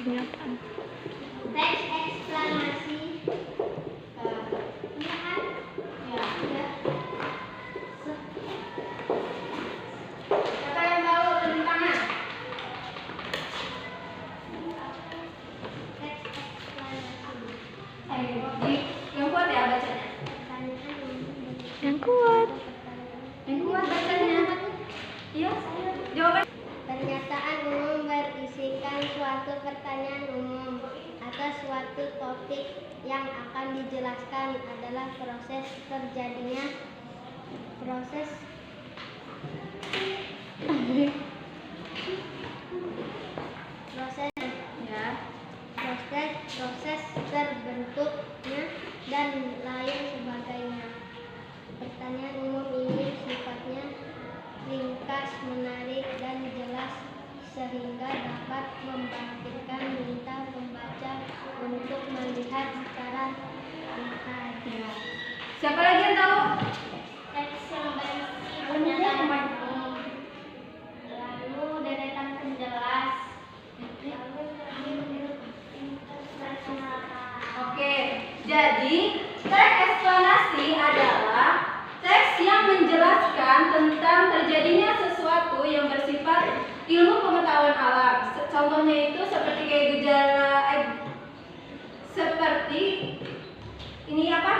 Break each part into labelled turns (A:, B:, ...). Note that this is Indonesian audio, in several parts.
A: Ini apaan?
B: Teks eksplanasi. Ini kan? Ya. Siapa yang tahu tentangnya? Teks eksplanasi. Yang kuat ya bacanya.
A: Yang kuat.
B: Yang kuat bacanya. Iya. Jawaban. Pernyataan umum berisikan suatu pertanyaan umum atau suatu topik yang akan dijelaskan adalah proses terjadinya proses terbentuknya dan lain sebagainya. Pertanyaan umum ini sifatnya ringkas, menarik, dan jelas sehingga dapat membangkitkan minat pembaca untuk melihat secara lihat. Siapa lagi yang tahu? Teks yang berisi pernyataan umum, lalu deretan penjelas, Oke, jadi teks eksplanasi adalah teks yang menjelaskan tentang terjadinya sesuatu yang bersifat ilmu pengetahuan alam. Contohnya itu seperti kayak gejala seperti ini apa?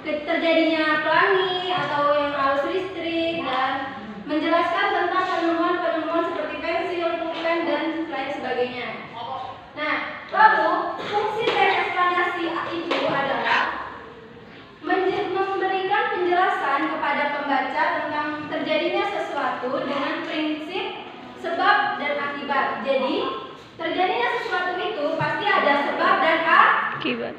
B: Terjadinya pelangi atau yang arus listrik, dan menjelaskan tentang penemuan-penemuan seperti pensil, pulpen, dan lain sebagainya. Nah, lalu fungsi teks eksplanasi itu adalah memberikan penjelasan kepada pembaca tentang terjadinya sesuatu dengan prinsip sebab dan akibat. Jadi, terjadinya sesuatu itu pasti ada sebab dan akibat.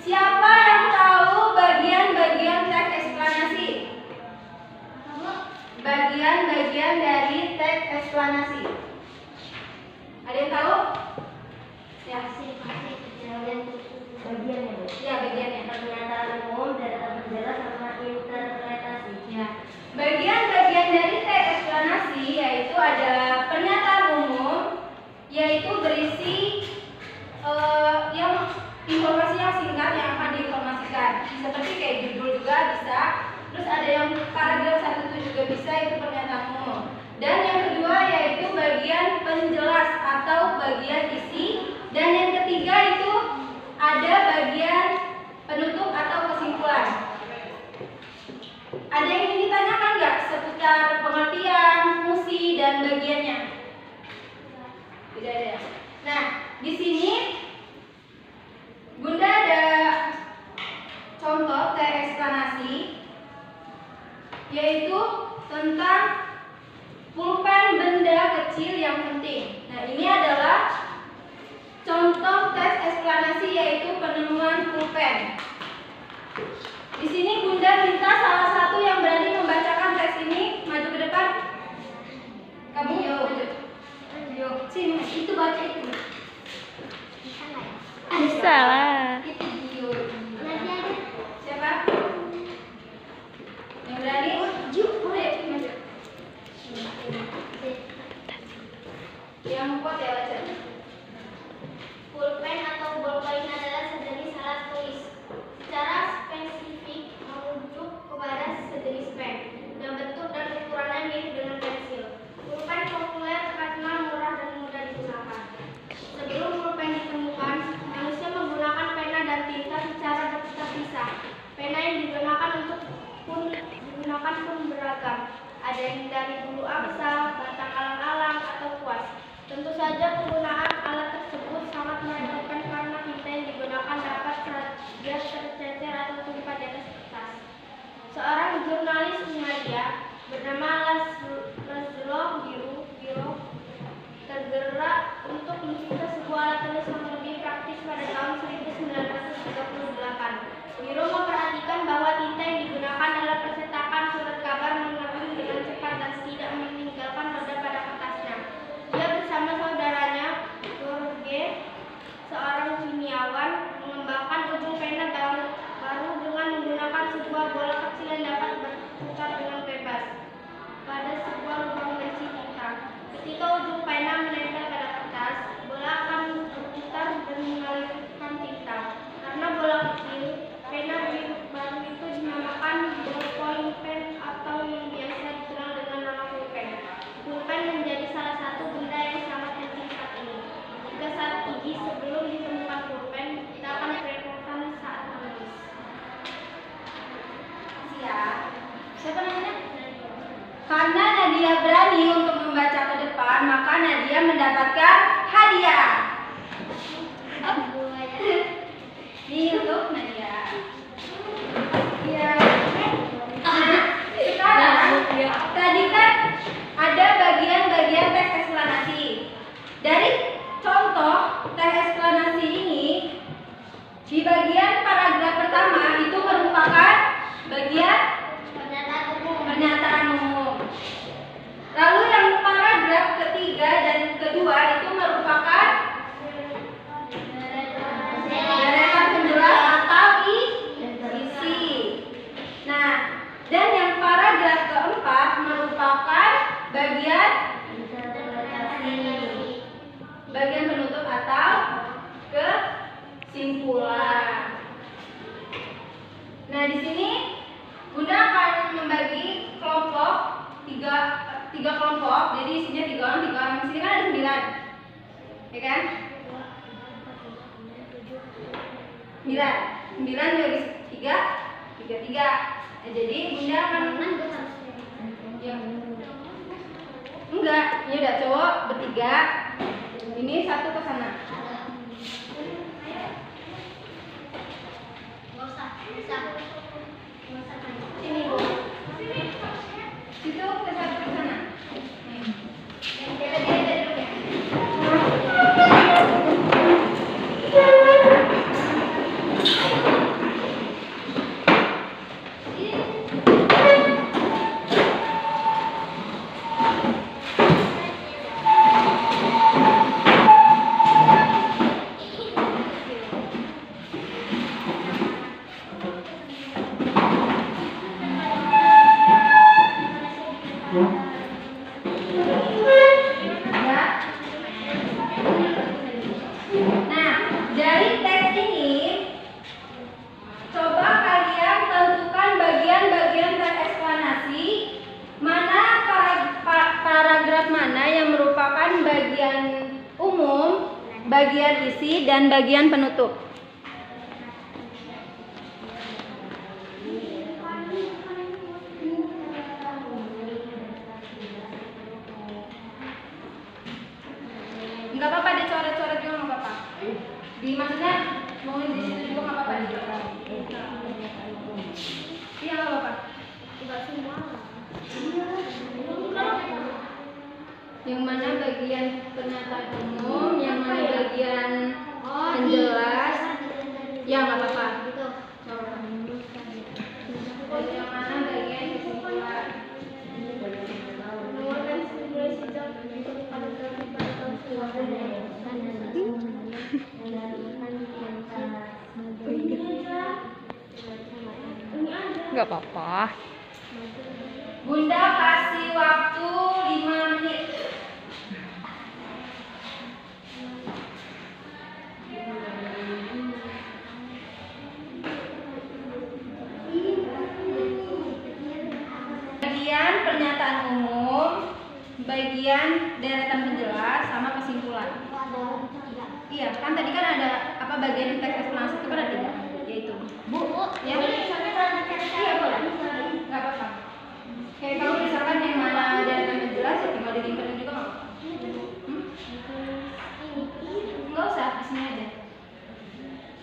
B: Siapa yang tahu bagian-bagian teks eksplanasi? Bagian-bagian dari teks eksplanasi. Ada yang tahu? Ya, bagiannya. Ya, bagiannya. Pernyataan umum, deretan penjelas, sama interpretasi. Ya. Bagian-bagian dari teks eksplanasi yaitu ada pernyataan umum, yaitu berisi yang informasi yang singkat yang akan diinformasikan. Seperti kayak judul juga bisa. Terus ada yang paragraf 1 itu juga bisa, itu pernyataan umum. Dan yang kedua yaitu bagian penjelas atau bagian isi. Dan yang ketiga itu ada bagian penutup atau kesimpulan. Ada yang ingin ditanyakan nggak seputar pengertian, fungsi, dan bagiannya? Tidak ada. Nah, di sini Bunda ada contoh teks eksplanasi, yaitu tentang pulpen benda kecil yang penting. Nah, ini adalah contoh teks eksplanasi yaitu penemuan pulpen. Di sini Bunda minta salah satu yang berani membacakan teks ini maju ke depan. Kamu maju. Sini, itu baca itu.
A: Bisa lah.
B: Itu Gio. Siapa? Yang berani? Maju. Maju. Yang kuat ya baca. Pulpen atau bolpen adalah sejenis alat tulis. Secara spesifik merujuk kepada sejenis pen yang bentuk dan ukurannya mirip dengan pensil. Pulpen populer, terkenal, murah, dan mudah digunakan. Sebelum pulpen ditemukan, manusia menggunakan pena dan tinta secara terpisah-pisah. Pena yang digunakan pun beragam. Ada yang dari bulu angsa, batang alang-alang, atau kuas. Tentu saja penggunaan alat tersebut sangat merepotkan karena tinta yang digunakan dapat saja tercecer atau tumpah di atas kertas. Seorang jurnalis media bernama Laszlo Birol tergerak untuk mencipta sebuah alat tulis yang lebih praktis pada tahun 1938. Birol memperhatikan bahwa tinta yang digunakan dalam percetakan surat kabar mengering dengan cepat dan tidak meninggalkan noda pada kertasnya. Dia bersama saudaranya, George, seorang kimia Ketika ujung pena menempel pada
C: Nadia mendapatkan hadiah. Ini untuk Nadia. Ya. Nah, sekarang tadi kan ada bagian-bagian teks eksplanasi. Dari contoh teks eksplanasi ini, di bagian paragraf pertama itu merupakan bagian pernyataan umum. Lalu yang paragraf ketiga dan kedua itu merupakan deretan penjelas atau isi. Nah, dan yang paragraf keempat merupakan bagian penutup atau kesimpulan. Nah, di sini Bunda akan membagi kelompok tiga kelompok. Jadi isinya 3 orang. Di sini kan ada 9, ya kan? 9 bagi 3, 3. Nah, jadi Bunda akan enggak, ini udah cowok bertiga. Ini satu ke sana. Sini Bu. Situ ke satu ke sana. Nah, dari teks ini coba kalian tentukan bagian-bagian teks eksplanasi, mana paragraf mana yang merupakan bagian umum, bagian isi, dan bagian penutup. Nggak apa-apa dicoret-coret juga, nggak apa-apa. Di maksudnya mau di situ juga nggak apa-apa. Iya, nggak apa-apa. Yang mana bagian pernyataan umum, yang mana bagian penjelas, ya nggak apa-apa. Yang mana bagian kesimpulan.
A: Nggak apa-apa.
C: Bunda kasih waktu 5 menit. Bagian pernyataan umum, bagian deretan penjelas, sama kesimpulan. Iya, kan tadi kan ada apa bagian teks eksplanasi itu kan ada 3, yaitu Bu, ya. Iya boleh, nggak apa-apa. Kayak kalau misalkan yang mana deretan penjelas ya tinggal dilimperin juga nggak apa-apa. Nggak usah, di sini aja.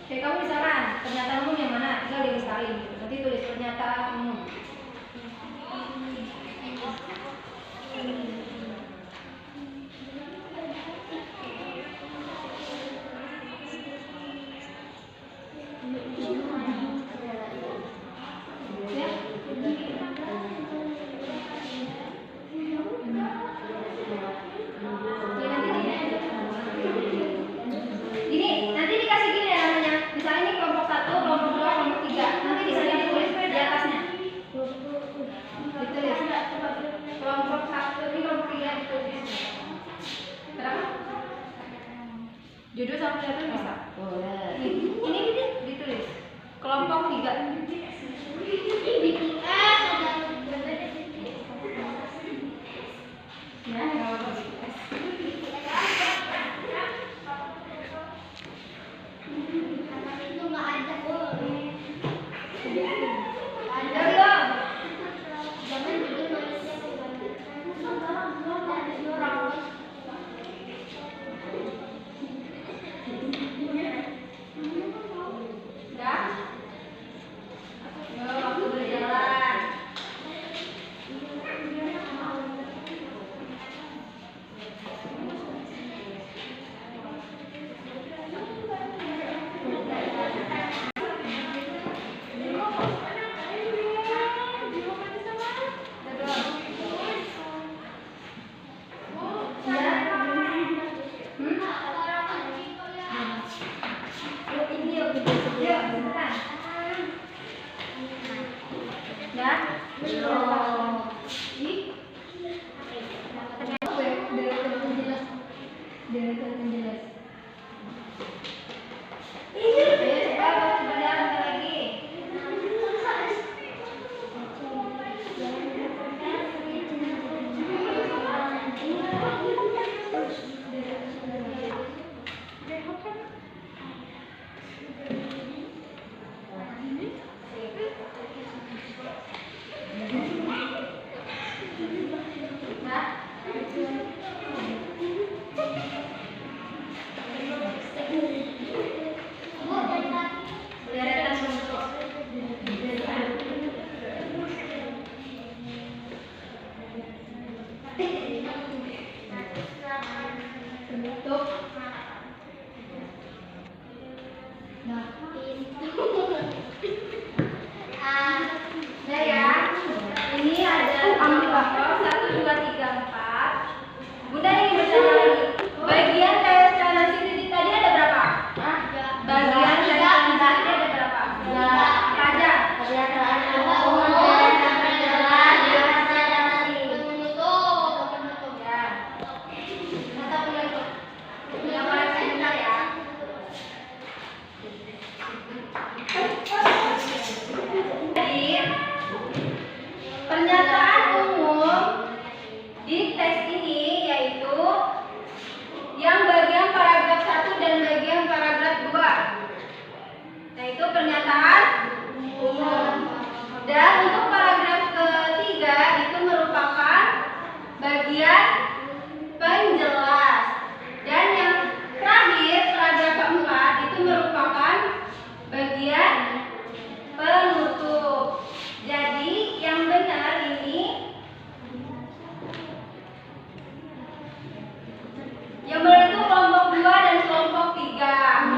C: Kayak kamu misalkan pernyataan umum yang mana tinggal dilistarin gitu. Nanti tulis pernyataan umum. Judul sama pernyataan bisa? Boleh. Ini ditulis. Kelompok 3. Ya, nggak apa-apa. Tuh. Nah, nah ya, ini ada contoh 1, 2, 3, 4. Bunda ingin bertanya lagi. Bagian tes kanan titik tadi ada berapa? Bagian tes kanan tadi ada berapa? Apa aja? Pernyataan umum di teks ini yaitu yang bagian paragraf 1 dan bagian paragraf 2. Nah, itu pernyataan umum. Dan untuk paragraf ketiga itu merupakan bagian penjelas. Dan yang terakhir paragraf keempat itu merupakan bagian penutup. Jadi yang benar ini yang benar itu kelompok 2 dan kelompok 3.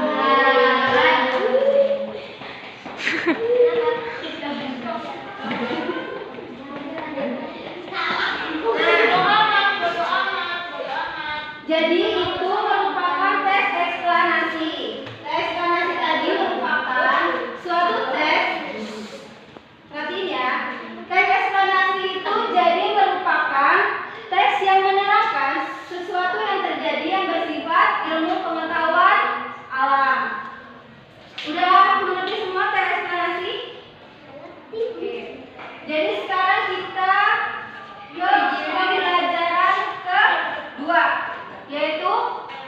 C: Jadi itu merupakan tes eksplanasi. Tes eksplanasi tadi merupakan suatu tes. Perhatiin ya. Tes eksplanasi itu jadi merupakan tes yang menerangkan sesuatu yang terjadi yang bersifat ilmu pengetahuan alam. Udah mengerti semua tes eksplanasi? Oke. Jadi sekarang kita ke pelajaran kedua, yaitu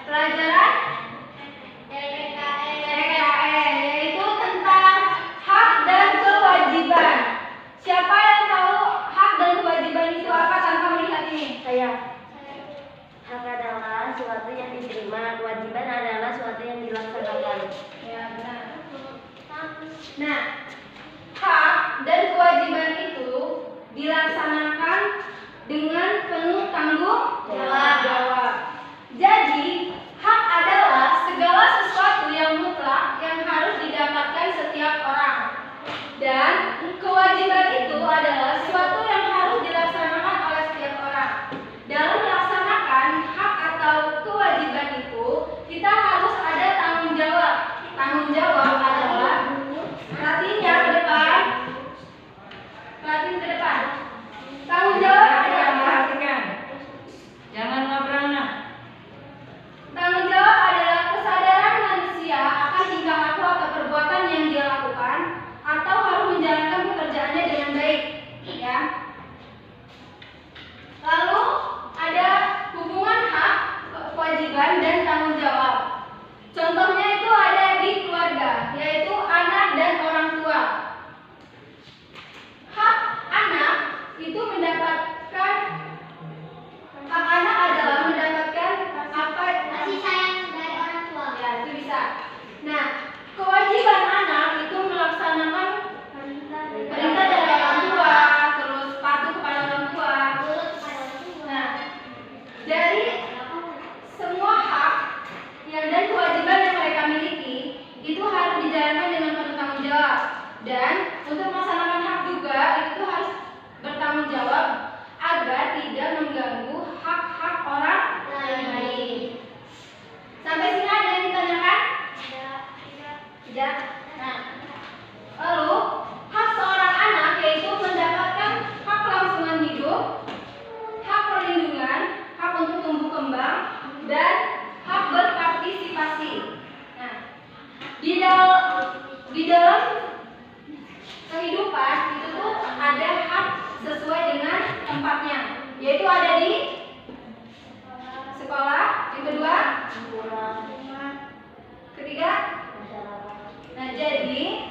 C: pelajaran PKN, yaitu tentang hak dan kewajiban. Siapa yang tahu hak dan kewajiban itu apa tanpa melihat ini?
D: Saya. Hak adalah sesuatu yang diterima, kewajiban adalah sesuatu yang dilaksanakan.
C: Ya, benar. Nah, hak dan kewajiban itu dilaksanakan dengan penuh tanggung jawab. Jadi, hak adalah segala sesuatu yang mutlak yang harus didapatkan setiap orang. Dan kewajiban itu adalah sesuatu yang harus dilaksanakan oleh setiap orang. Dalam melaksanakan hak atau kewajiban itu, kita harus ada tanggung jawab. Tanggung jawab adalah perhatiin ya ke depan. Perhatiin ke depan. Tanggung jawab adalah
A: Jangan ngobrol.
C: tanggung jawab adalah kesadaran manusia akan tingkah laku atau perbuatan yang dia lakukan atau harus menjalankan pekerjaannya dengan baik, ya. Lalu ada hubungan hak, kewajiban dan tanggung jawab. Contohnya itu ada di keluarga, yaitu anak dan orang tua. Hak anak itu mendapatkan hak anak adalah mendapatkan apa?
B: Kasih sayang dari orang tua.
C: Ya, itu bisa. Nah, kewajiban anak itu melaksanakan perintah dari orang tua, terus patuh kepada orang tua. Nah, dari semua hak yang dan kewajiban yang mereka miliki itu harus dijalankan dengan penuh tanggung jawab. Dan untuk melaksanakan hak juga itu harus bertanggung jawab agar tidak mengganggu hak-hak orang lain. Sampai sini ada yang ditanyakan? Tidak. Nah, lalu hak seorang anak yaitu mendapatkan hak kelangsungan hidup, hak perlindungan, hak untuk tumbuh kembang, dan hak berpartisipasi. Nah, di dalam kehidupan itu tuh ada hak sesuai dengan tempatnya, yaitu ada di sekolah, yang kedua, ketiga. Nah, jadi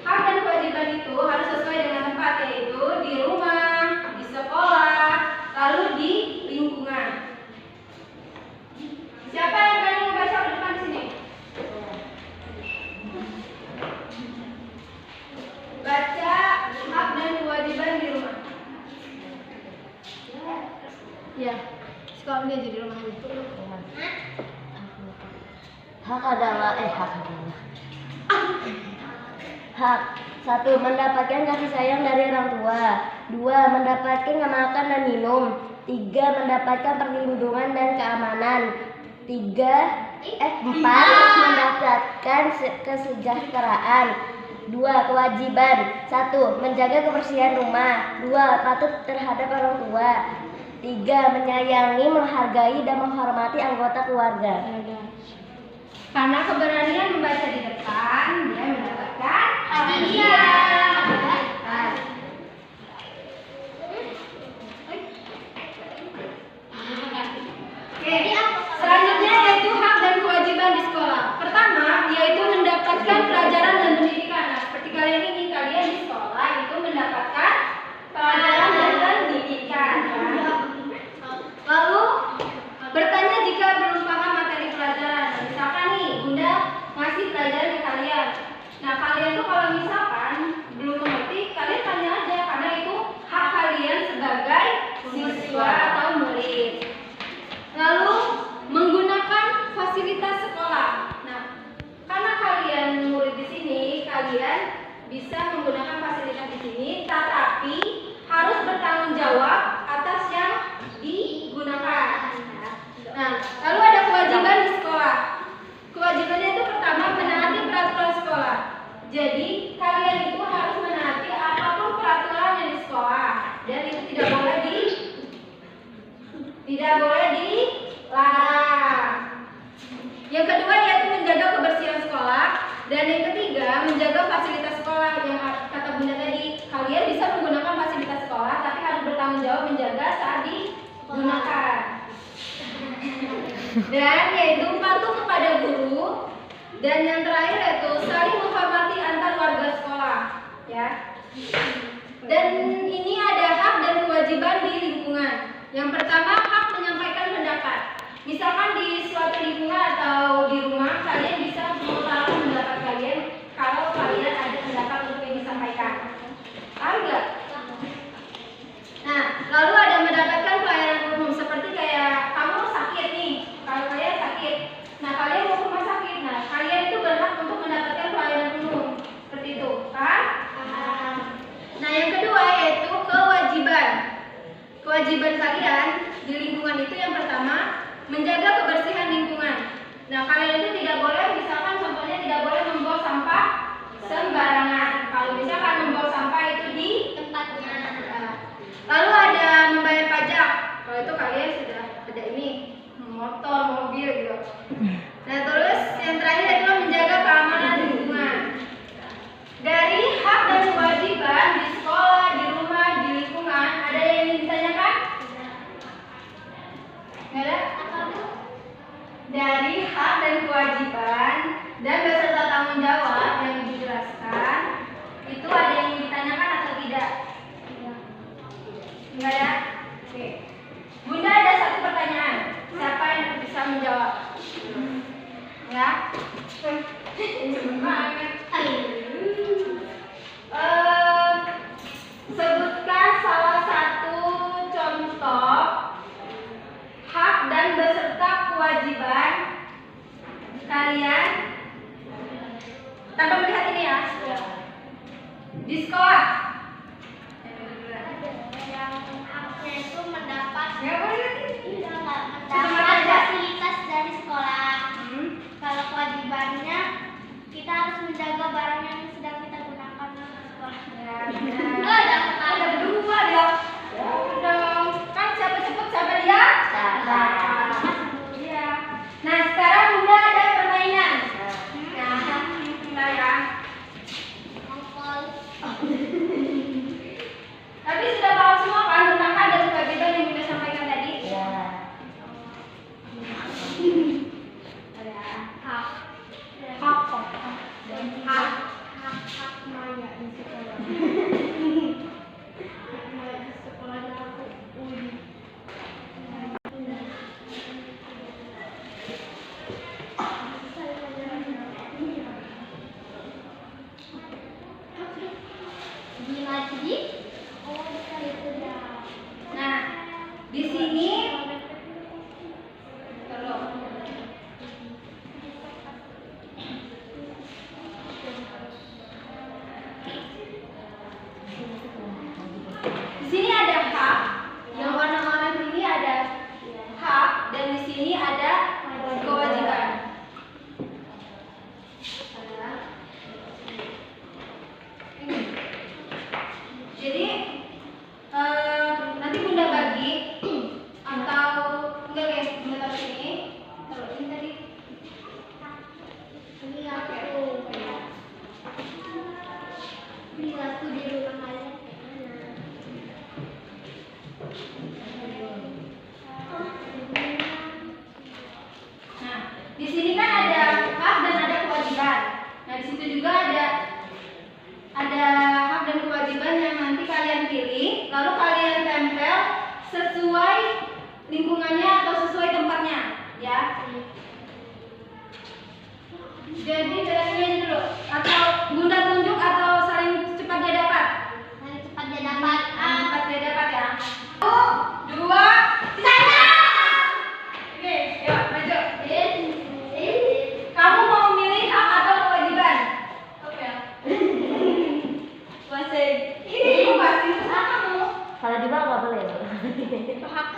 C: hak dan kewajiban itu harus sesuai dengan tempat, yaitu di rumah, di sekolah, lalu di lingkungan. Siapa yang berani membaca ke depan di sini? Baca hak dan kewajiban di rumah. Ya, sekolah ini aja di rumah.
D: Hak adalah hak. 1. Mendapatkan kasih sayang dari orang tua. 2. Mendapatkan makan dan minum. 3. Mendapatkan perlindungan dan keamanan. 4. Mendapatkan kesejahteraan. 2. Kewajiban. 1. Menjaga kebersihan rumah. 2. Patuh terhadap orang tua. 3. Menyayangi, menghargai, dan menghormati anggota keluarga.
C: Karena keberanian membaca di depan, dia mendapatkan hadiah. Oke, selanjutnya yaitu hak dan kewajiban di sekolah. Pertama, yaitu mendapatkan pelajaran dan pendidikan. Nah, seperti kalian ini, kalian di sekolah itu mendapatkan pelajaran dan pendidikan. Lalu bertanya jika belum paham materi pelajaran. Misalkan nih, Bunda ngasih pelajaran ke kalian. Nah, kalian tuh kalau misalkan belum mengerti, kalian tanya aja karena itu hak kalian sebagai siswa atau murid. Lalu menggunakan fasilitas sekolah. Nah, karena kalian murid di sini, kalian bisa menggunakan fasilitas di sini, tetapi harus bertanggung jawab atas yang digunakan. Nah, lalu ada kewajiban di sekolah. Kewajibannya itu pertama menaati peraturan sekolah. Jadi kalian itu harus menaati apapun peraturan yang di sekolah dan itu tidak boleh dilarang. Yang kedua yaitu menjaga kebersihan sekolah dan yang ketiga menjaga fasilitas sekolah. Yang kata Bunda tadi, kalian bisa menggunakan fasilitas sekolah tapi harus bertanggung jawab menjaga saat digunakan. Dan yaitu patuh kepada guru. Dan yang terakhir yaitu saling menghormati antar warga sekolah, ya. Dan ini ada hak dan kewajiban di lingkungan. Yang pertama, hak menyampaikan pendapat. Misalkan di suatu lingkungan atau di rumah, kalian bisa mengutarakan pendapat kalian kalau kalian ada pendapat untuk yang disampaikan. Tahu nggak? Nah, lalu ada mendapatkan pelayanan umum seperti kayak kamu sakit nih, kalau kalian sakit, nah kalian mau ke rumah sakit, nah kalian itu berhak untuk mendapatkan pelayanan umum seperti itu, kan? Nah, yang kedua yaitu kewajiban. Kewajiban kalian di lingkungan itu yang pertama menjaga kebersihan lingkungan. Nah, kalian itu tidak boleh, misalkan contohnya tidak boleh membuang sampah sembarangan. Kalau misalkan membuang sampah itu di tempatnya. Lalu ada membayar pajak. Kalau itu kalian sudah ada ini motor, mobil gitu. Nah, terus yang terakhir adalah menjaga keamanan lingkungan. Dari hak dan kewajiban di sekolah, di rumah, di lingkungan, ada yang ingin ditanyakan? Nggak ada? Dari hak dan kewajiban dan beserta tanggung jawab yang dijelaskan, itu ada yang ingin ditanyakan atau tidak? Enggak ya? Oke. Bunda ada satu pertanyaan. Siapa yang bisa menjawab? Ya? Sebutkan salah satu contoh hak dan beserta kewajiban kalian tanpa melihat ini ya. Di sekolah.
B: Yang haknya itu mendapat
C: Ya, boleh.
B: mendapat fasilitas dari sekolah. Kalau kewajibannya kita harus menjaga barang yang sedang kita gunakan di sekolah.
C: Ada berdua dia. Dong. Kan siapa cepet siapa dia? Iya. Nah, sekarang Bunda ada permainan. Nah, ya. Di sini kan ada hak dan ada kewajiban. Nah, di situ juga ada hak dan kewajiban yang nanti kalian pilih, lalu kalian tempel sesuai lingkungannya atau sesuai tempatnya, ya. Jadi dari ini dulu, atau Bunda tunjuk atau saling cepat dia dapat.
B: Cepat dia dapat.
C: Cepat dia dapat ya. 1, 2, 3. Oke, yuk maju. Kamu mau milih hak atau kewajiban? Oke. Masih. Ini pasti kamu.
D: Kalau di bawah nggak boleh.
C: Hak.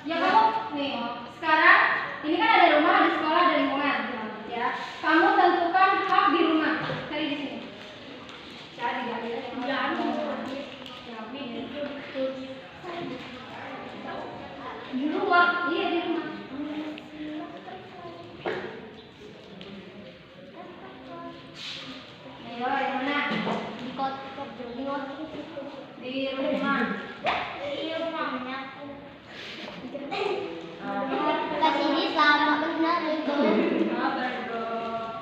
C: Ya kamu nih. Sekarang ini kan ada rumah, ada sekolah, ada lingkungan. Ya. Kamu tentukan hak di rumah. Cari di sini. Cari di rumah. Iya di rumah. Ayo, yang mana? Di rumah.
B: Kesini selama benar itu.
C: Sabar dong.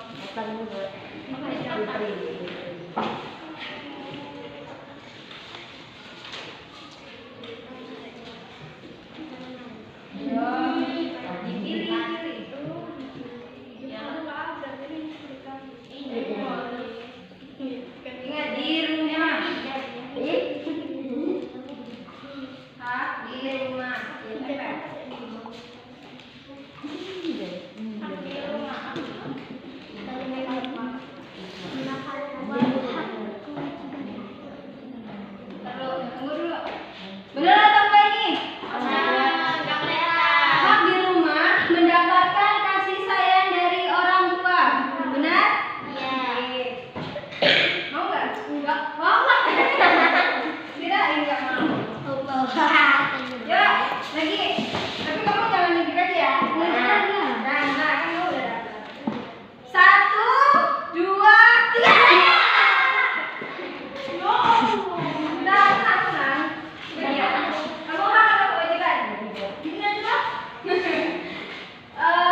C: Ingat di rumah. Hak di rumah. Tunggu dulu. Benar atau enggak ini? Hak di rumah mendapatkan kasih sayang dari orang tua. Benar? Mau nggak? Enggak. Mau nggak? Tidak, enggak mau. Yuk, lagi. Tapi kamu jangan mikir aja ya. Nah, kan kamu udah dapat. 1, 2, 3. Nah, tenang. Kamu hak atau kewajiban? Gini aja lah.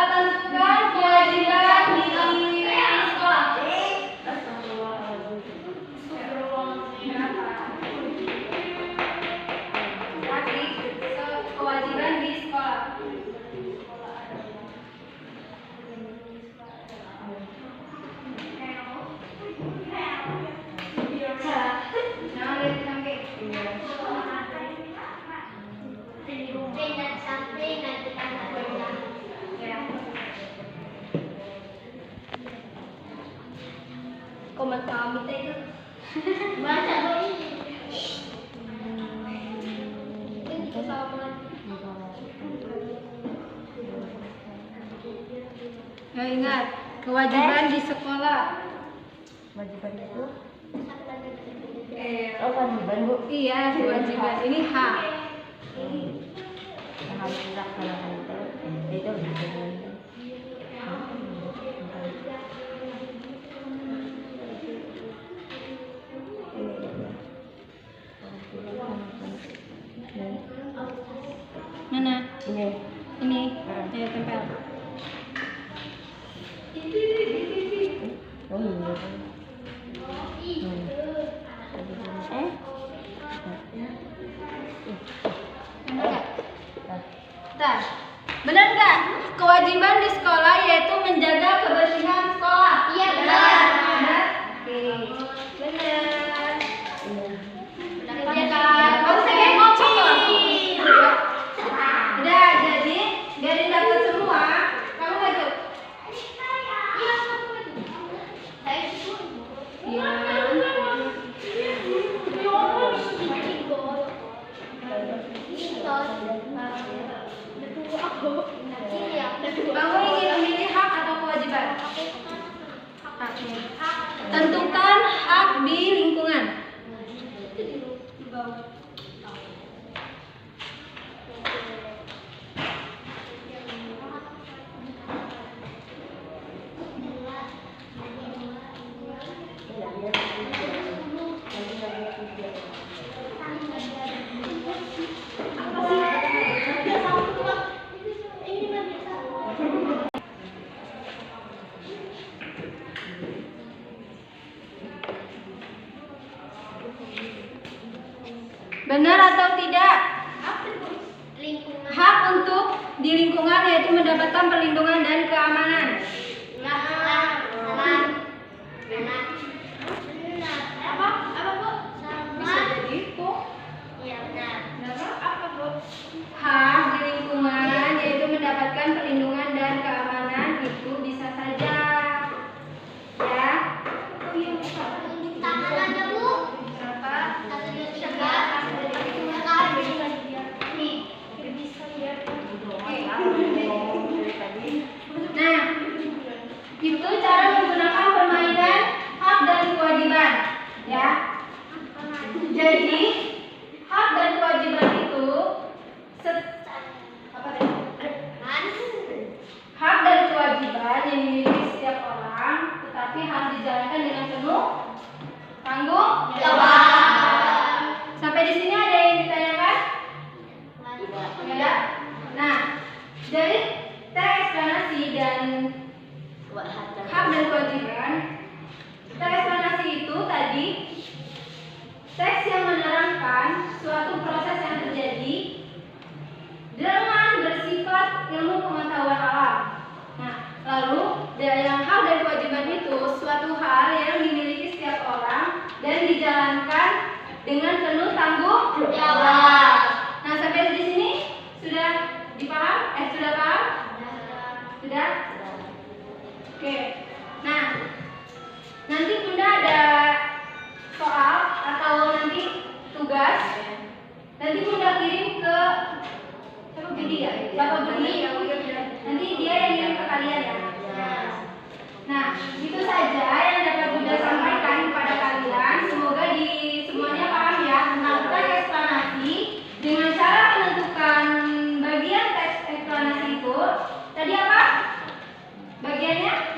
C: Tentukan kewajiban di sekolah. Kewajiban di sekolah. Jangan lihat sampai. Komen kami itu.
B: Baca doi.
C: Ya ingat, kewajiban di sekolah.
D: Kewajiban itu?
C: Oh,
D: kewajiban Bu.
C: Iya, kewajiban. Ini hak.
D: Yang harus dilaksanakan itu
C: Mana?
D: ini.
C: Ini. Ayo tempel.
D: Oh iya.
C: Bentar. Benar nggak? Kewajiban di sekolah yaitu menjaga kebersihan sekolah.
B: Iya, benar.
C: Benar? Oke. Benar.
B: Iya kan?
C: Kamu saya ngopi. Udah, jadi biarin dapat semua. Kamu maju. Iya. Kamu ingin memilih hak atau kewajiban? Hak. Tentukan hak di lingkungan. di lingkungan, yaitu mendapatkan perlindungan dan keamanan. Bisa jadi itu. Hak di lingkungan, yaitu mendapatkan perlindungan dan keamanan, itu bisa saja. Ya. Nah, itu cara menggunakan permainan hak dan kewajiban, ya. Jadi, hak dan kewajiban itu hak dan kewajiban yang dimiliki setiap orang, tetapi harus dijalankan dengan penuh tanggung jawab. Sampai di sini ada yang ditanyakan? Ada? Nah, dari teks eksplanasi dan hak dan kewajiban, teks eksplanasi itu tadi teks yang menerangkan suatu proses yang terjadi dengan bersifat ilmu pengetahuan alam. Nah, lalu yang hak dan kewajiban itu suatu hal yang dimiliki setiap orang dan dijalankan dengan penuh tanggung jawab. Nah, sampai di sini sudah dipaham? Sudah paham? Sudah? Oke. Nah, nanti Bunda ada soal atau nanti tugas. Nanti Bunda kirim ke siapa, Budi ya? Bapak Budi. Nanti dia yang kirim ke kalian ya. Nah, itu saja yang dapat Bunda sampaikan kepada kalian. Semoga di semuanya paham ya tentang teks eksplanasi dengan cara menentukan bagian teks eksplanasi itu. Tadi apa? Bagiannya?